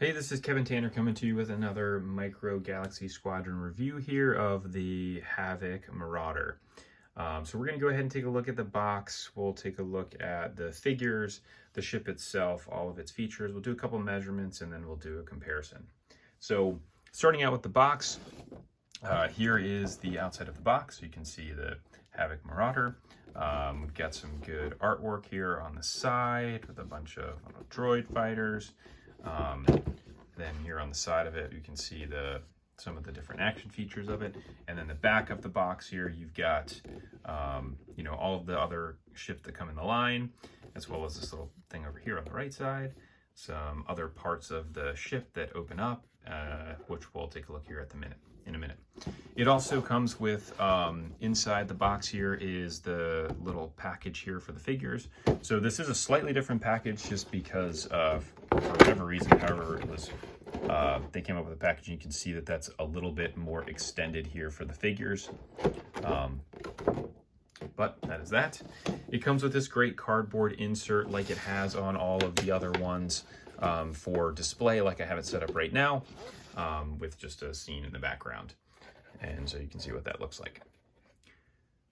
Hey, this is Kevin Tanner coming to you with another Micro Galaxy Squadron review here of the Havoc Marauder. So we're going to go ahead and take a look at the box. We'll take a look at the figures, the ship itself, all of its features. We'll do a couple measurements and then we'll do a comparison. So starting out with the box, here is the outside of the box. You can see the Havoc Marauder. We've got some good artwork here on the side with a bunch of droid fighters. Then here on the side of it, you can see some of the different action features of it. And then the back of the box here, you've got, all of the other ships that come in the line, as well as this little thing over here on the right side. Some other parts of the ship that open up, which we'll take a look here in a minute. It also comes with, inside the box here is the little package here for the figures. So this is a slightly different package just because of, for whatever reason, however it was, they came up with a package, and you can see that that's a little bit more extended here for the figures. But that is that. It comes with this great cardboard insert like it has on all of the other ones for display, like I have it set up right now, with just a scene in the background. And so you can see what that looks like.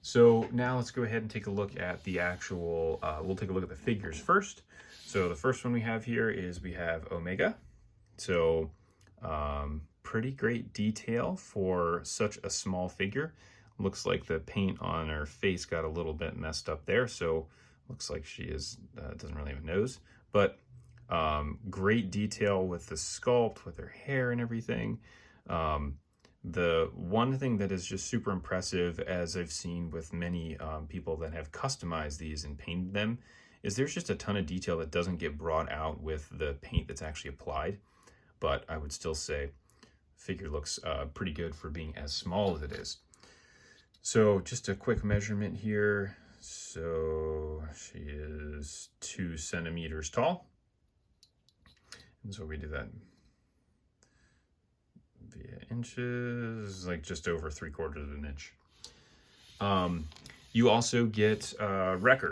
So now let's go ahead and take a look at the actual, we'll take a look at the figures first. So the first one we have here is we have Omega. So pretty great detail for such a small figure. Looks like the paint on her face got a little bit messed up there. So looks like she doesn't really have a nose, but great detail with the sculpt, with her hair and everything. The one thing that is just super impressive, as I've seen with many people that have customized these and painted them, is there's just a ton of detail that doesn't get brought out with the paint that's actually applied. But I would still say figure looks pretty good for being as small as it is. So just a quick measurement here. So she is 2 centimeters tall. And so we do that via inches, like just over 3/4 of an inch. You also get Wrecker.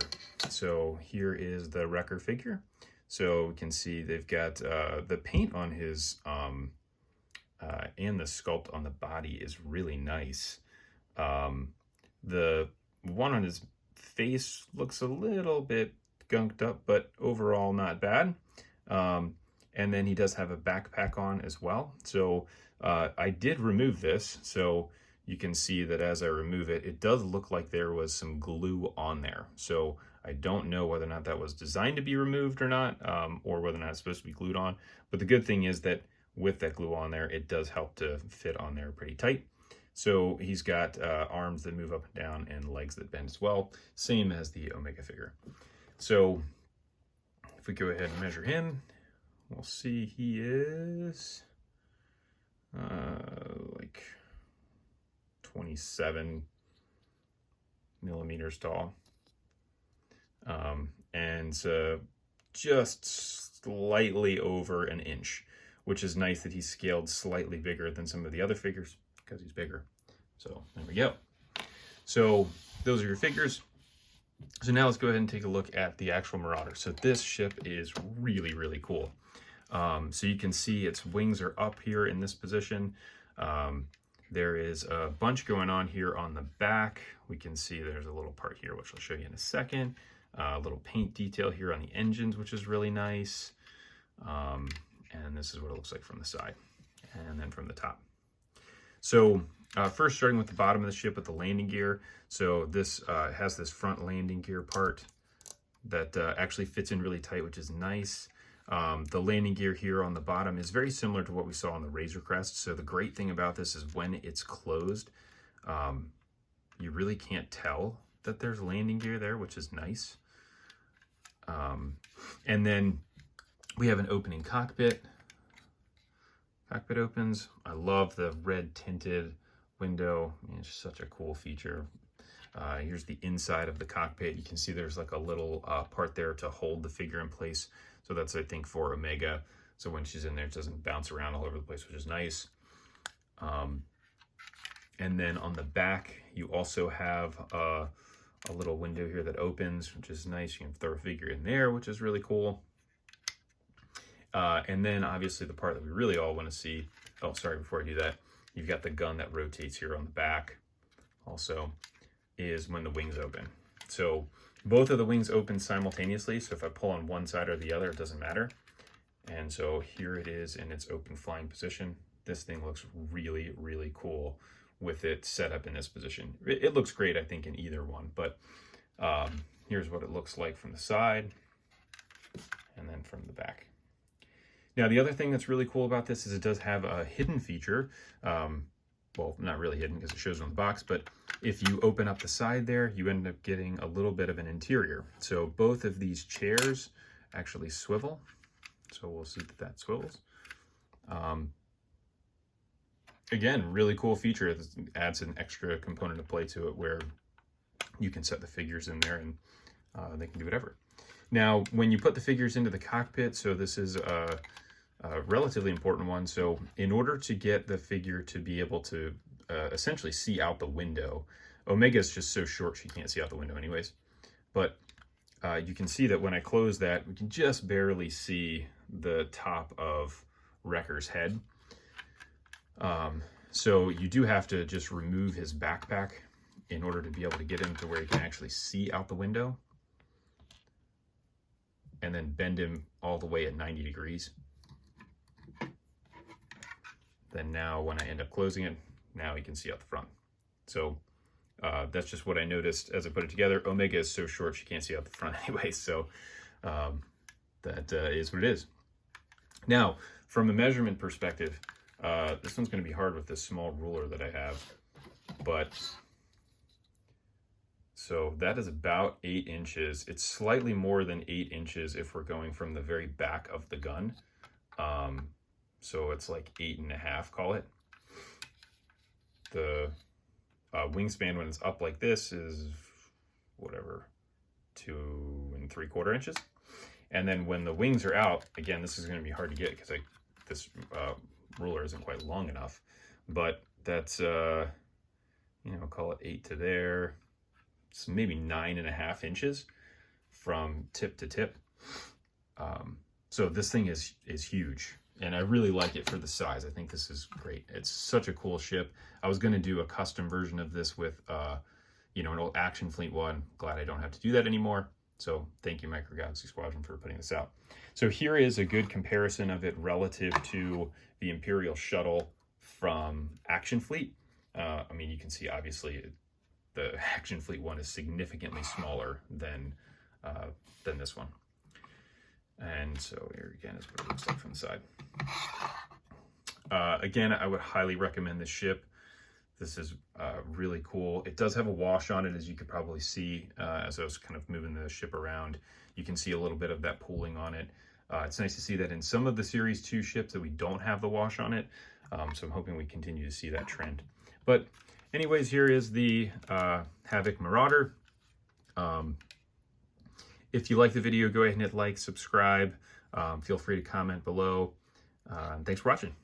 So here is the Wrecker figure. So we can see they've got the paint on his and the sculpt on the body is really nice. The one on his face looks a little bit gunked up, but overall not bad. And then he does have a backpack on as well. So I did remove this, so you can see that as I remove it, it does look like there was some glue on there. So I don't know whether or not that was designed to be removed or not, or whether or not it's supposed to be glued on. But the good thing is that with that glue on there, it does help to fit on there pretty tight. So he's got arms that move up and down and legs that bend as well, same as the Omega figure. So if we go ahead and measure him, we'll see he is like 27 millimeters tall. And just slightly over an inch, which is nice that he's scaled slightly bigger than some of the other figures because he's bigger. So there we go. So those are your figures. So now let's go ahead and take a look at the actual Marauder. So this ship is really, really cool. So you can see its wings are up here in this position. There is a bunch going on here on the back. We can see there's a little part here, which I'll show you in a second. A little paint detail here on the engines, which is really nice. And this is what it looks like from the side and then from the top. So first starting with the bottom of the ship with the landing gear. So this has this front landing gear part that actually fits in really tight, which is nice. The landing gear here on the bottom is very similar to what we saw on the Razor Crest. So the great thing about this is when it's closed, you really can't tell that there's landing gear there, which is nice. And then we have an opening cockpit. Cockpit opens. I love the red tinted window. It's just such a cool feature. Here's the inside of the cockpit. You can see there's like a little part there to hold the figure in place. So that's, I think, for Omega. So when she's in there, it doesn't bounce around all over the place, which is nice. And then on the back, you also have a little window here that opens, which is nice. You can throw a figure in there, which is really cool. And then obviously the part that we really all want to see, oh, sorry, before I do that, you've got the gun that rotates here on the back also, is when the wings open. So both of the wings open simultaneously. So if I pull on one side or the other, it doesn't matter. And so here it is in its open flying position. This thing looks really, really cool with it set up in this position. It looks great, I think, in either one, but here's what it looks like from the side and then from the back. Now, the other thing that's really cool about this is it does have a hidden feature. Well, not really hidden because it shows on the box, but if you open up the side there, you end up getting a little bit of an interior. So both of these chairs actually swivel. So we'll see that that swivels. Again, really cool feature. This adds an extra component of play to it where you can set the figures in there and they can do whatever. Now, when you put the figures into the cockpit, so this is a relatively important one. So in order to get the figure to be able to essentially see out the window, Omega is just so short she can't see out the window anyways. But you can see that when I close that, we can just barely see the top of Wrecker's head. So you do have to just remove his backpack in order to be able to get him to where he can actually see out the window, and then bend him all the way at 90 degrees. Then now when I end up closing it, now he can see out the front. So that's just what I noticed as I put it together. Omega is so short she can't see out the front anyway, so that is what it is. Now, from a measurement perspective, this one's going to be hard with this small ruler that I have, but so that is about 8 inches. It's slightly more than 8 inches if we're going from the very back of the gun. So it's like 8.5, call it. The wingspan when it's up like this is whatever, 2 3/4 inches. And then when the wings are out, again, this is going to be hard to get because this ruler isn't quite long enough, but that's, you know, call it 8 to there. It's maybe 9.5 inches from tip to tip. So this thing is huge, and I really like it for the size. I think this is great. It's such a cool ship. I was going to do a custom version of this with, you know, an old Action Fleet one. Glad I don't have to do that anymore. So thank you, Micro Galaxy Squadron, for putting this out. So here is a good comparison of it relative to the Imperial Shuttle from Action Fleet. I mean, you can see obviously the Action Fleet one is significantly smaller than this one. And so here again is what it looks like from the side. Again, I would highly recommend this ship. This is really cool. It does have a wash on it, as you could probably see as I was kind of moving the ship around. You can see a little bit of that pooling on it. It's nice to see that in some of the Series 2 ships that we don't have the wash on it. So I'm hoping we continue to see that trend. But anyways, here is the Havoc Marauder. If you like the video, go ahead and hit like, subscribe. Feel free to comment below. Thanks for watching.